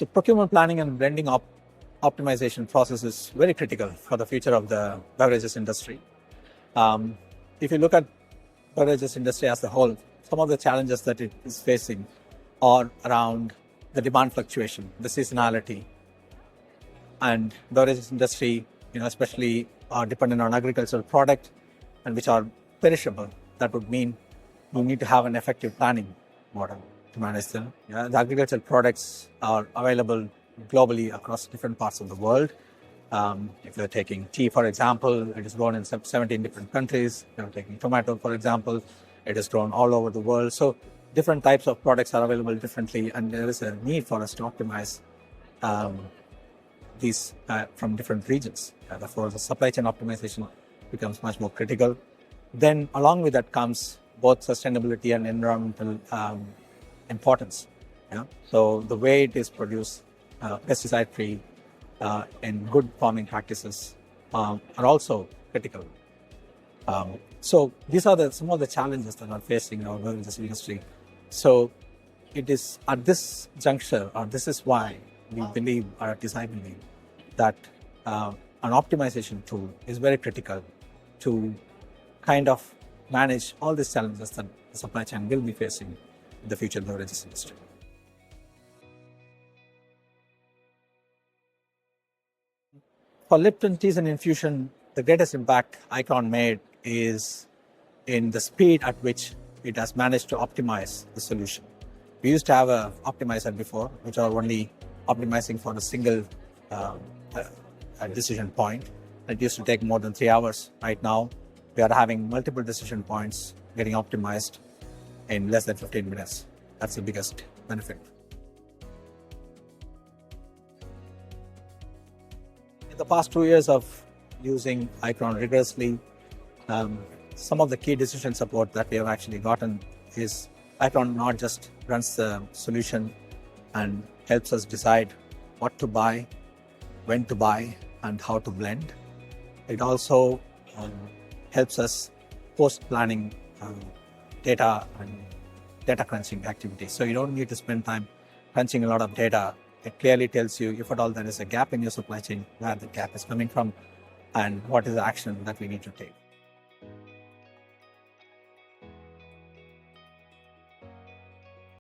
So procurement planning and blending optimization process is very critical for the future of the beverages industry. If you look at beverages industry as a whole, some of the challenges that it is facing are around the demand fluctuation, the seasonality, and beverages industry, especially are dependent on agricultural product and which are perishable. That would mean you need to have an effective planning model to manage them. The agricultural products are available globally across different parts of the world. If you're taking tea, for example, it is grown in 17 different countries. If you're taking tomato, for example, it is grown all over the world. So different types of products are available differently, and there is a need for us to optimize these from different regions. Therefore, the supply chain optimization becomes much more critical. Then along with that comes both sustainability and environmental importance. So the way it is produced, pesticide-free, and good farming practices are also critical. So these are some of the challenges that are facing our beverages industry. So it is at this juncture, or this is why we believe, or at least I believe, that an optimization tool is very critical to kind of manage all these challenges that the supply chain will be facing in the future beverages industry. For Lipton Teas and Infusion, the greatest impact ICRON made is in the speed at which it has managed to optimize the solution. We used to have an optimizer before, which are only optimizing for a single decision point. It used to take more than 3 hours. Right now, we are having multiple decision points getting optimized in less than 15 minutes. That's the biggest benefit. In the past 2 years of using ICRON rigorously, some of the key decision support that we have actually gotten is ICRON not just runs the solution and helps us decide what to buy, when to buy, and how to blend. It also helps us post-planning data and data crunching activities. So you don't need to spend time crunching a lot of data. It clearly tells you if at all there is a gap in your supply chain, where the gap is coming from, and what is the action that we need to take.